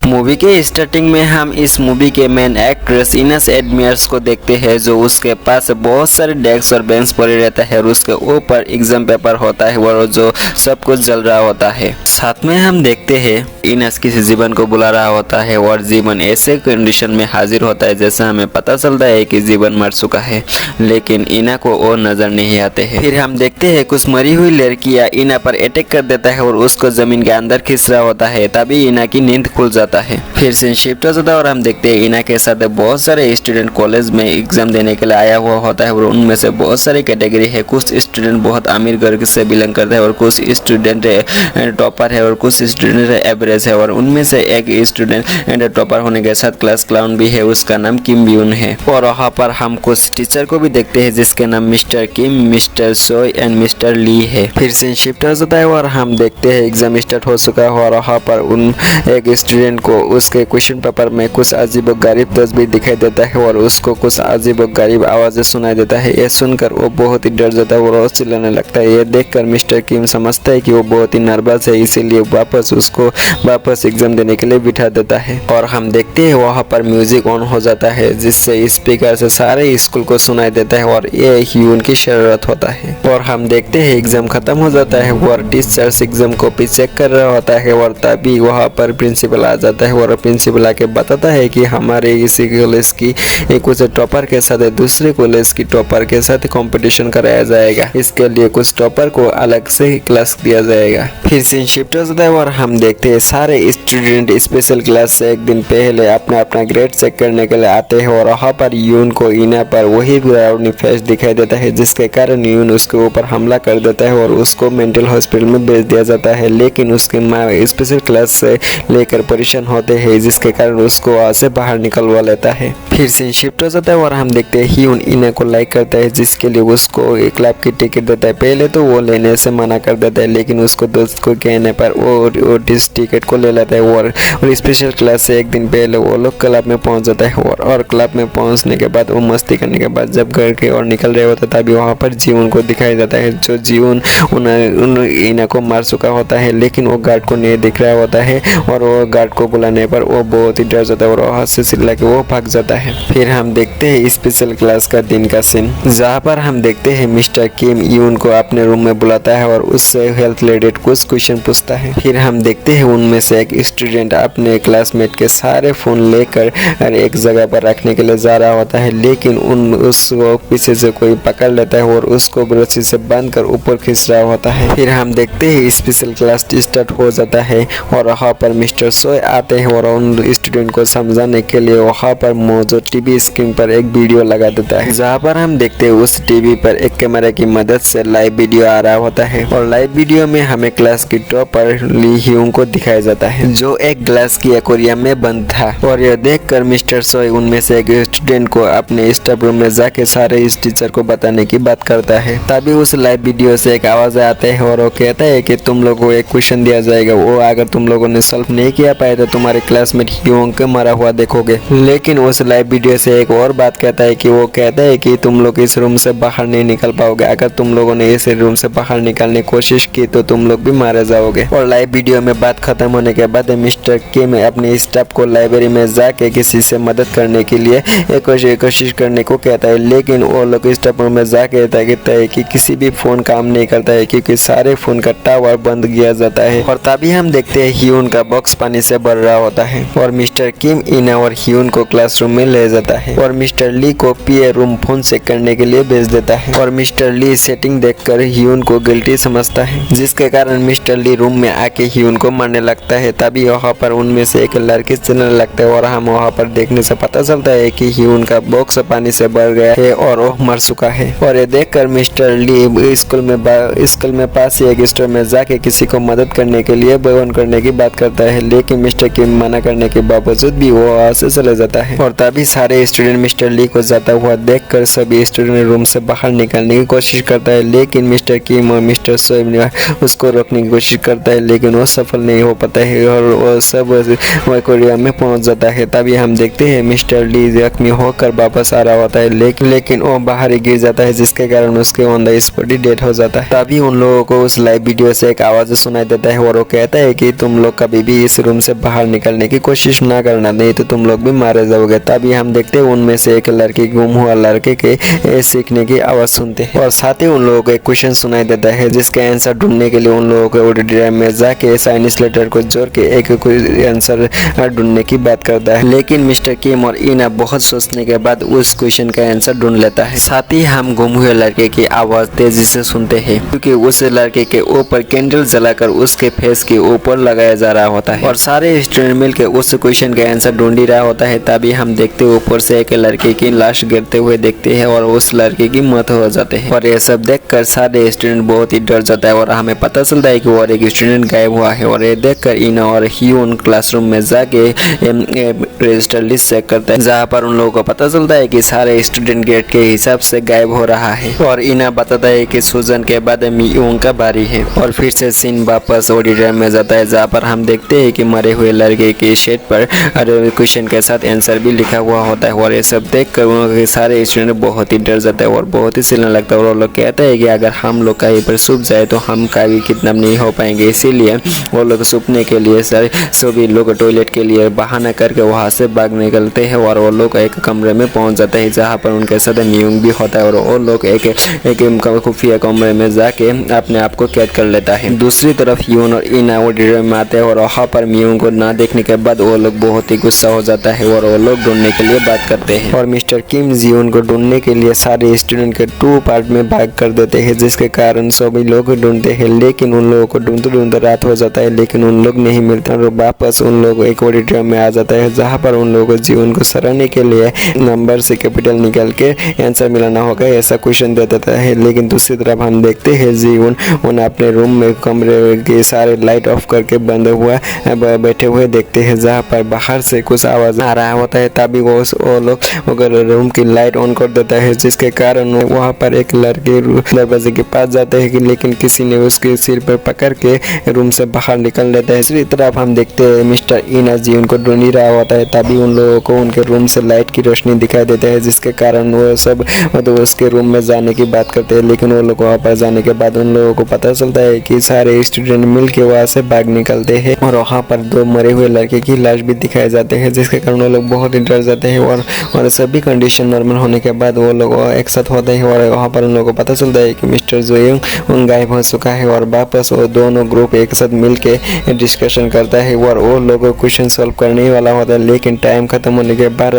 Movie के starting में हम इस मूवी के मेन एक्ट्रेस इनेस एडमियर्स को देखते हैं, जो उसके पास बहुत सारे डेस्क और बेंच पड़े रहता है और उसके ऊपर एग्जाम पेपर होता है और जो सब कुछ जल रहा होता है। साथ में हम देखते हैं इनेस किसी जीवन को बुला रहा होता है और जीवन ऐसे कंडीशन में हाजिर होता है जैसा हमें पता चलता है कि जीवन मर चुका है, लेकिन इना को और नजर नहीं आते हैं। फिर हम देखते हैं कुछ मरी हुई लड़कियां इना पर अटैक कर देता है और उसको जमीन के अंदर खींच रहा होता है, तभी इना की नींद खुल जाता है। फिर से शिफ्ट हो जाता है और हम देखते हैं इना के साथ बहुत सारे स्टूडेंट कॉलेज में एग्जाम देने के लिए आया हुआ होता है और उनमें से बहुत सारी कैटेगरी है। कुछ स्टूडेंट बहुत अमीर घर से बिलोंग करते हैं और कुछ स्टूडेंट टॉपर है और कुछ स्टूडेंट एवरेज है, और उनमें से एक स्टूडेंट टॉपर होने के साथ क्लास क्लाउन भी है, उसका नाम किम ब्यून है। और वहाँ पर हम कुछ टीचर को भी देखते हैं जिसके नाम Mister Kim, Mister Soy and Mister Lee है। फिर से शिफ्ट हो जाता है और हम देखते हैं एग्जाम स्टार्ट हो चुका है और वहाँ पर उन एक स्टूडेंट को उसके क्वेश्चन पेपर में कुछ अजीब गरीब तस्वीर दिखाई देता है और उसको कुछ अजीब गरीब आवाजें सुनाई देता है। ये सुनकर वो बहुत ही डर जाता है और वो चिल्लाने लगता है। ये देखकर मिस्टर किम समझता है कि वो बहुत ही नर्वस है, इसीलिए उसको वापस एग्जाम देने के लिए बिठा देता है। और हम देखते हैं वहाँ पर म्यूजिक ऑन हो जाता है जिससे स्पीकर से सारे स्कूल को सुनाई देता है और ये ही उनकी शरारत होता है। और हम देखते हैं एग्जाम खत्म हो जाता है और टीचर्स एग्जाम कॉपी चेक कर रहा होता है और तभी वहाँ पर प्रिंसिपल आ जाता है और प्रिंसिपल आके बताता है कि हमारे इसी कॉलेज की कुछ टॉपर के साथ दूसरे कॉलेज की टॉपर के साथ कंपटीशन कराया जाएगा, इसके लिए कुछ टॉपर को अलग से क्लास दिया जाएगा। फिर से शिफ्ट हो जाता है और हम देखते हैं सारे स्टूडेंट स्पेशल क्लास से एक दिन पहले अपना अपना ग्रेड चेक करने के लिए आते हैं और वहाँ पर यून को इना पर वही डरावनी फेस दिखाई देता है, जिसके कारण यून उसके ऊपर हमला कर देता है और उसको मेंटल हॉस्पिटल में भेज दिया जाता है। लेकिन उसकी माँ स्पेशल क्लास से लेकर परेशान होते हैं, जिसके कारण उसको वहाँ से बाहर निकलवा लेता है। फिर से शिफ्ट हो जाता है और हम देखते हैं यून इना को लाइक करता है, जिसके लिए उसको एक क्लब की टिकट देता है। पहले तो वो लेने से मना कर देता है, लेकिन उसको दोस्त को कहने पर वो इस टिकट को ले लेता है और स्पेशल क्लास से एक दिन पहले वो लोग क्लब में पहुंच जाता है। और क्लब में पहुंचने के बाद वो मस्ती करने के बाद जब घर के और निकल रहे होते तभी वहाँ पर जीवन को दिखाई देता है, जो जीवन उन इना को मार चुका होता है, लेकिन वो गार्ड को नहीं दिख रहा होता है और वो गार्ड को बुलाने पर वो बहुत ही डर जाता है और वहाँ से चिल्ला के वो भाग जाता है। फिर हम देखते हैं स्पेशल क्लास का दिन का सीन, जहाँ पर हम देखते हैं मिस्टर किम यून को अपने रूम में बुलाता है और उससे हेल्थ रिलेटेड कुछ क्वेश्चन पूछता है। फिर हम देखते हैं उनमें से एक स्टूडेंट अपने क्लासमेट के सारे फोन लेकर एक जगह पर रखने के लिए जा रहा होता है, लेकिन उसको पीछे से कोई पकड़ लेता है और उसको रस्सी से बांध कर ऊपर खींच रहा होता है। फिर हम देखते हैं स्पेशल क्लास स्टार्ट हो जाता है और वहाँ पर मिस्टर सोय आते हैं और उन स्टूडेंट को समझाने के लिए वहाँ पर मौजूद टीवी स्क्रीन पर एक वीडियो लगा देता है, जहाँ पर हम देखते हैं उस टीवी पर एक कैमरा की मदद से लाइव वीडियो आ रहा होता है और लाइव वीडियो में हमें क्लास की टॉपर ली ह्यूंग को दिखाया जाता है, जो एक ग्लास की एक्वेरियम में बंद था। और यह देखकर मिस्टर सोय उनमें से एक स्टूडेंट को अपने स्टाफ रूम में जाके सारे इस टीचर को बताने की बात करता है। तभी उस लाइव वीडियो से एक आवाज आते हैं और वो कहता है कि तुम लोगों को एक क्वेश्चन दिया जाएगा, वो अगर तुम लोगों ने सॉल्व नहीं किया पाए तो तुम्हारे क्लासमेट ह्यूंग के मरा हुआ देखोगे। लेकिन उस लाइव वीडियो से एक और बात कहता है कि वो कहता है कि तुम लोग इस रूम से बाहर नहीं निकल पाओगे, अगर तुम लोगों ने इस रूम से बाहर निकलने की कोशिश की तो तुम लोग भी मारे जाओगे। और लाइव वीडियो में बात खत्म होने के बाद मिस्टर किम अपने स्टाफ को लाइब्रेरी में जाके किसी से मदद करने के लिए एक कोशिश करने को कहता है, लेकिन वो लोग स्टाफ रूम में जाके कहता है कि किसी भी फोन काम नहीं करता है क्योंकि सारे फोन का टावर बंद किया जाता है। और तभी हम देखते हैं ह्यून का बॉक्स पानी से भर रहा होता है और मिस्टर किम इना और ह्यून को क्लासरूम में ले जाता है और मिस्टर ली को पीए रूम फोन चेक करने के लिए भेज देता है। और मिस्टर ली सेटिंग देखकर ह्यून को गिल्टी समझता है, जिसके कारण मिस्टर ली रूम में आके ह्यून को मारने लगता है। तभी वहाँ पर उनमें से एक लड़की चलने लगता है और हम वहाँ पर देखने से पता चलता है कि ह्यून का बॉक्स पानी से भर गया है और वो मर चुका है। और ये देखकर मिस्टर ली स्कूल में पास ही एक स्टोर में जाके किसी को मदद करने के लिए बयान करने की बात करता है, लेकिन मिस्टर किम मना करने के बावजूद भी वो वहाँ से चले जाता है। और तभी तभी सारे स्टूडेंट मिस्टर ली को जाता हुआ देखकर सभी स्टूडेंट रूम से बाहर निकलने की कोशिश करता है, लेकिन मिस्टर किम और मिस्टर शोएब उसको रोकने की कोशिश करता है, लेकिन वो सफल नहीं हो पाता है और वो सब एक्वेरियम में पहुंच जाता है। तभी हम देखते हैं मिस्टर ली जख्मी होकर वापस आ रहा होता है, लेकिन वो बाहर ही गिर जाता है, जिसके कारण उसके on the spot he death हो जाता है। तभी उन लोगों को उस लाइव वीडियो से एक आवाज सुनाई देता है और वो कहता है कि तुम लोग कभी भी इस रूम से बाहर निकलने की कोशिश ना करना, नहीं तो तुम लोग भी मारे जाओगे। तभी हम देखते हैं उनमें से एक लड़की गुम हुआ लड़के के सीखने की आवाज सुनते हैं और साथ ही उन लोगों को एक क्वेश्चन सुनाई देता है, जिसके आंसर ढूंढने के लिए उन लोगों को ऑडिटोरियम में जाके चाइनीज लेटर को जोड़ के एक आंसर ढूंढने की बात करता है। लेकिन मिस्टर किम और इना बहुत सोचने के बाद उस क्वेश्चन का आंसर ढूंढ लेता है। साथ ही हम गुम हुए लड़के की आवाज तेजी से सुनते हैं, क्योंकि उस लड़के के ऊपर कैंडल जलाकर उसके फेस के ऊपर लगाया जा रहा होता है और सारे स्टूडेंट मिलकर उस क्वेश्चन का आंसर ढूंढ ही रहा होता है। तभी हम देखते ऊपर से एक लड़के की लाश गिरते हुए देखते हैं और उस लड़के की मौत हो जाते हैं और ये सब देखकर सारे स्टूडेंट बहुत ही डर जाता है और हमें पता चलता है कि और एक स्टूडेंट गायब हुआ है और ये देखकर इना और ह्यून क्लासरूम में जाके रजिस्टर लिस्ट चेक करता है, जहाँ पर उन लोगों को पता चलता है कि सारे स्टूडेंट गेट के हिसाब से गायब हो रहा है और इना बताता है कि सुजन के बाद मियोंग का बारी है और फिर से सीन वापस ऑडिटोरियम में जाता है, जहाँ पर हम देखते हैं कि मरे हुए लड़के की शीट पर क्वेश्चन के साथ आंसर भी लिखा हुआ होता है और ये सब देख कर उनके सारे स्टूडेंट बहुत ही डर जाते हैं और बहुत ही चिल्लाने लगता है और वो लोग कहते हैं कि अगर हम लोग कहीं पर छुप जाए तो हम कभी किडनैप नहीं हो पाएंगे। इसीलिए वो लोग छुपने के लिए सभी लोग टॉयलेट के लिए बहाना करके वहाँ से भाग निकलते हैं और वो लोग एक कमरे में पहुँच जाते हैं, जहाँ पर उनके साथ मियोंग भी होता है और वो लोग एक खुफिया कमरे में जाके अपने आप को कैद कर लेता है। दूसरी तरफ ह्यून और इना ऑडिटोरियम में आते हैं और वहाँ पर मियोंग को ना देखने के बाद वो लोग बहुत ही गुस्सा हो जाता है और वो लोग ढूंढने के लिए बात करते हैं और मिस्टर किम जियोन को ढूंढने के लिए सारे स्टूडेंट के 2 पार्ट में भाग कर देते हैं, जिसके कारण सभी लोग ढूंढते हैं, लेकिन उन लोगों को ढूंढते ढूंढते रात हो जाता है, लेकिन उन लोग नहीं मिलते और वापस उन लोग एक ऑडिटोरियम में आ जाता है, जहाँ पर उन लोगों को जीवन को सराहने के लिए नंबर से कैपिटल निकाल के आंसर मिलाना होगा ऐसा क्वेश्चन दे देता है। लेकिन दूसरी तरफ हम देखते हैं जीवन उन्हें अपने रूम में कमरे के सारे लाइट ऑफ करके बंद हुआ बैठे हुए देखते हैं, जहाँ पर बाहर से कुछ आवाज आ रहा होता है। तभी वो लोग अगर रूम की लाइट ऑन कर देता है, जिसके कारण वहाँ पर एक लड़के दरवाजे के पास जाते हैं, लेकिन किसी ने उसके सिर पर पकड़ के रूम से बाहर निकल लेता है। दूसरी तरफ हम देखते हैं मिस्टर इना जी उनको ढूंढ ही रहा होता है। तभी उन लोगों को उनके रूम से लाइट की रोशनी दिखाई देता है, जिसके कारण वो सब उसके रूम में जाने की बात करते हैं, लेकिन वो लोग वहाँ पर जाने के बाद उन लोगों को पता चलता है कि सारे स्टूडेंट मिल के वहाँ से भाग निकलते हैं और वहाँ पर 2 मरे हुए लड़के की लाश भी दिखाए जाते हैं, जिसके कारण वो लोग बहुत ही डर जाते हैं और सभी कंडीशन नॉर्मल होने के बाद वो लोग एक साथ होते हैं और वहाँ पर उन लोगों को पता चलता है कि मिस्टर जोयोंग गायब हो चुका है और वापस वो दोनों ग्रुप एक साथ मिल के डिस्कशन करता है और वो लोग क्वेश्चन सॉल्व करने वाला होता है, लेकिन टाइम खत्म होने के बाद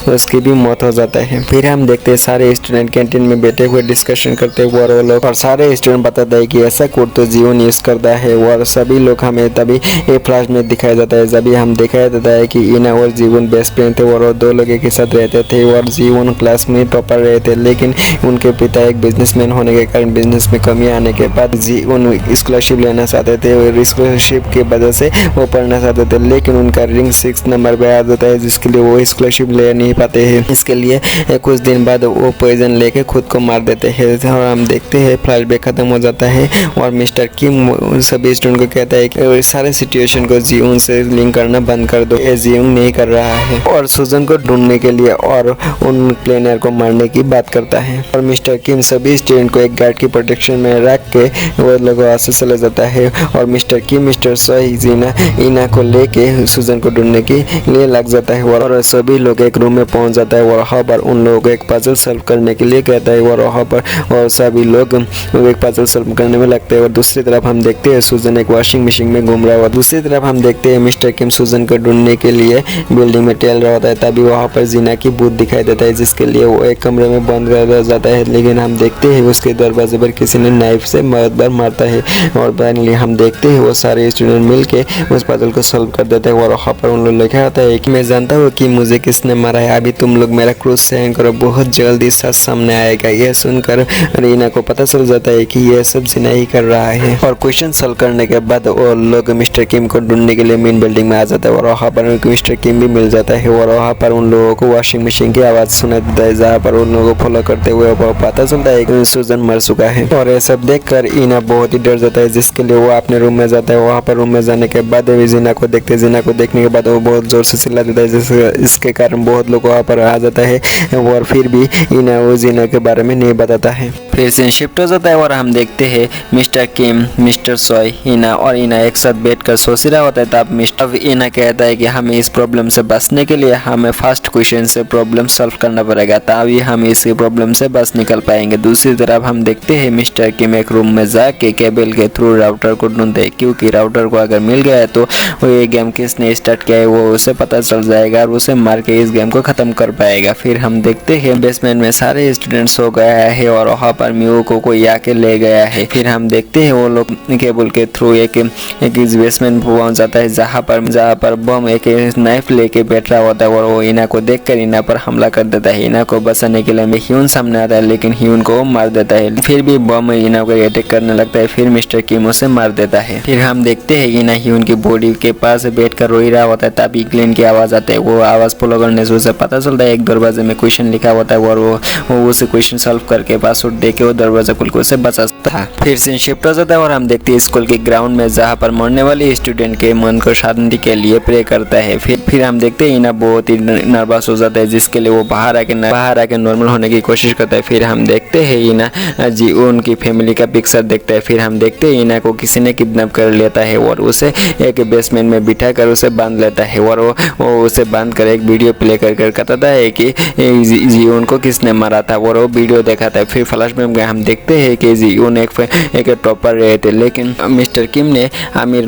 उसकी भी मौत हो जाता है। फिर हम देखते हैं सारे स्टूडेंट कैंटीन में बैठे हुए डिस्कशन करते हुए और वो लोग और सारे स्टूडेंट बताता है कि ऐसा कोड तो जीवन यूज करता है और सभी लोग हमें तभी एक फ्लैश में दिखाया जाता है, जब हम दिखाया जाता है कि इना और जीवन बेस्ट फ्रेंड थे और वो 2 लोग एक साथ रहते थे और जीवन क्लास में टॉपर रहे थे, लेकिन उनके पिता एक बिजनेसमैन होने के कारण बिजनेस में कमी आने के बाद जीवन स्कॉलरशिप लेना चाहते थे और स्कॉलरशिप की वजह से वो पढ़ना चाहते थे, लेकिन उनका रिंग 6 नंबर पे आ जाता है, जिसके लिए वो स्कॉलरशिप ले नहीं पाते हैं। इसके लिए कुछ दिन बाद वो पॉइजन लेके खुद को मार देते हैं और हम देखते हैं फ्लैशबैक खत्म हो जाता है और मिस्टर किम सभी स्टूडेंट को कहता है कि सारे सिचुएशन को जीवन से लिंक करना बंद कर दो, ये जीवन नहीं कर रहा है और सुजन को ढूंढने के लिए और उन प्लेनर को मारने की बात करता है और मिस्टर किम सभी स्टूडेंट को एक गार्ड की प्रोटेक्शन में रख के वो लोग वहाँ से चले जाता है और मिस्टर किम मिस्टर सोईजीना इना को लेके सुजन को ढूंढने के लिए लग जाता है और सभी लोग एक रूम में पहुंच जाता है और वहाँ पर उन लोगों को एक पजल सॉल्व करने के लिए कहता है और वहाँ पर और सभी लोग एक पजल सॉल्व करने में लगते हैं और दूसरी तरफ हम देखते हैं सुजन एक वॉशिंग मशीन में घूम रहा हुआ। दूसरी तरफ हम देखते हैं मिस्टर किम सुजन को ढूंढने के लिए बिल्डिंग में टहल रहा होता है, तभी वहाँ पर जीना की भूत दिखाई देता है, जिसके लिए वो एक कमरे में बंद कर जाता है, लेकिन हम देखते हैं उसके दरवाजे पर किसी ने नाइफ से बहुत बार मारता है और फाइनली हम देखते हैं वो सारे स्टूडेंट मिल के उस पजल को सॉल्व कर देते हैं और वहाँ पर उन लोग लिखा होता है कि मैं जानता हूँ कि मुझे किसने मारा है, अभी तुम लोग मेरा क्रूज सहन करो, बहुत जल्दी सच सामने आएगा। यह सुनकर रीना को पता चल जाता है कि यह सब जीना ही कर रहा है और क्वेश्चन सॉल्व करने के बाद वो लोग मिस्टर किम को ढूंढने के लिए मेन बिल्डिंग में आ जाता है और वहाँ पर मिस्टर किम भी मिल जाता है और वहाँ पर उन लोगों को वॉशिंग मशीन की आवाज़ सुनाई देता है, जहाँ पर उन लोगों को फॉलो करते हुए वो पता चलता है कि सुजन मर चुका है। और ये सब देखकर ईना बहुत ही डर जाता है, जिसके लिए वो अपने रूम में जाता है। वहाँ पर रूम में जाने के बाद जीना को देखते हैं। जीना को देखने के बाद वो बहुत जोर से चिल्ला देता है, इसके कारण बहुत लोग वहाँ पर आ जाता है। और फिर भी ईना वो जीना के बारे में नहीं बताता है। फिर सीन शिफ्ट हो जाता है और हम देखते हैं मिस्टर किम, मिस्टर सोय, ईना और ईना एक साथ बैठकर सोच रहा होता है। तब मिस्टर ईना कहता है कि हमें इस प्रॉब्लम से बचने के लिए हमें फर्स्ट क्वेश्चन से प्रॉब्लम सॉल्व करना पड़ेगा, तभी हम इस प्रॉब्लम से बच निकल पाएंगे। दूसरी तरफ हम देखते हैं मिस्टर किम एक रूम में जाके केबल के थ्रू राउटर को ढूंढते हैं, क्योंकि राउटर को अगर मिल गया है तो वो ये गेम किसने स्टार्ट किया है वो उसे पता चल जाएगा और उसे मार के इस गेम को ख़त्म कर पाएगा। फिर हम देखते हैं बेसमेंट में सारे स्टूडेंट्स हो गया है और वहाँ पर म्यू को कोई आके ले गया है। फिर हम देखते हैं वो लोग केबल के थ्रू एक इस बेसमेंट पहुंच जाता है, जहाँ पर बम एक नाइफ लेके बैठ रहा होता है और वो ईना को देखकर ईना पर हमला कर देता है। ईना को बचाने के लिए ह्यून सामने आता है, लेकिन ह्यून को मार देता है। फिर भी बम ईना को अटैक करने लगता है, फिर मिस्टर किम उसे मार देता है। फिर हम देखते हैं ईना ह्यून की बॉडी के पास बैठकर रोई रहा होता है, तभी ग्लेन की आवाज आती है। वो आवाज फॉलो करने से उसे पता चलता है एक दरवाजे में क्वेश्चन लिखा होता है और वो उसे क्वेश्चन सॉल्व करके पासवर्ड देके वो दरवाजा खुल के उसे बचाता है। फिर सीन शिफ्ट हो जाता है और हम देखते हैं स्कूल के ग्राउंड में, जहाँ पर मरने वाले स्टूडेंट के मन को शांति के लिए प्रे करता है। फिर हम देखते हैं ईना बहुत ही नर्वस हो जाता है, जिसके लिए वो बाहर आके नॉर्मल होने की कोशिश करता है। फिर हम देखते हैं ईना जी उनकी फैमिली का पिक्चर देखता है। फिर हम देखते हैं ईना को किसी ने किडनैप कर लेता है और उसे एक बेसमेंट में बिठा कर उसे बांध लेता है और वो उसे बांध कर एक वीडियो प्ले कर कहता है कि जीवन को किसने मारा था और वो वीडियो दिखाता है। फिर फ्लैशबैक में हम देखते हैं कि जीवन एक टॉपर रहे थे, लेकिन मिस्टर किम ने अमीर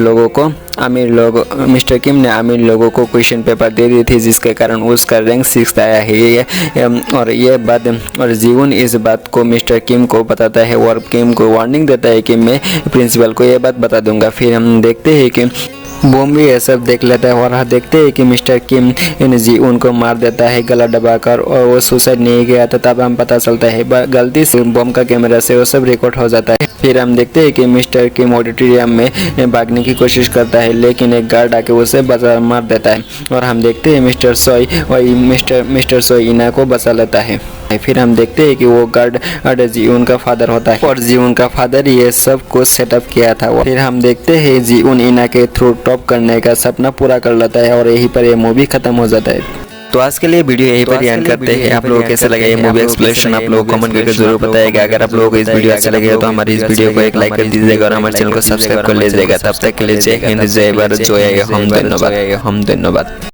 लोगों को क्वेश्चन पेपर दे दी थी, जिसके कारण उसका रैंक 6 आया है। और जीवन इस बात को मिस्टर किम को बताता है और किम को वार्निंग देता है कि मैं प्रिंसिपल को ये बात बता दूंगा। फिर हम देखते हैं कि बॉम भी ये सब देख लेता है और हम देखते हैं कि मिस्टर किम जी उनको मार देता है गला दबाकर और वो सुसाइड नहीं किया था। तब हम पता चलता है गलती से बॉम का कैमरा से वो सब रिकॉर्ड हो जाता है। फिर हम देखते हैं कि मिस्टर किम ऑडिटोरियम में भागने की कोशिश करता है, लेकिन एक गार्ड आके उसे मार देता है और हम देखते हैं मिस्टर सोय ईना को बचा लेता है। फिर हम देखते हैं कि वो गार्ड जीवन का फादर होता है और जीवन का फादर ये सब कुछ सेटअप किया था। फिर हम देखते हैं जीवन ईना के थ्रू टॉप करने का सपना पूरा कर लेता है और यहीं पर ये मूवी खत्म हो जाता है। तो आज के लिए वीडियो यहीं पर एंड करते हैं। आप लोगों को कैसा लगा ये मूवी एक्सप्लेनेशन आप लोग कमेंट करके जरूर बताइएगा। अगर आप लोगों को इस वीडियो अच्छा लगे तो हमारी इस वीडियो को एक लाइक कर दीजिएगा और हमारे चैनल को सब्सक्राइब कर लीजिएगा। तब तक के लिए जय हिंद, जय भारत, जय हम धन्यवाद।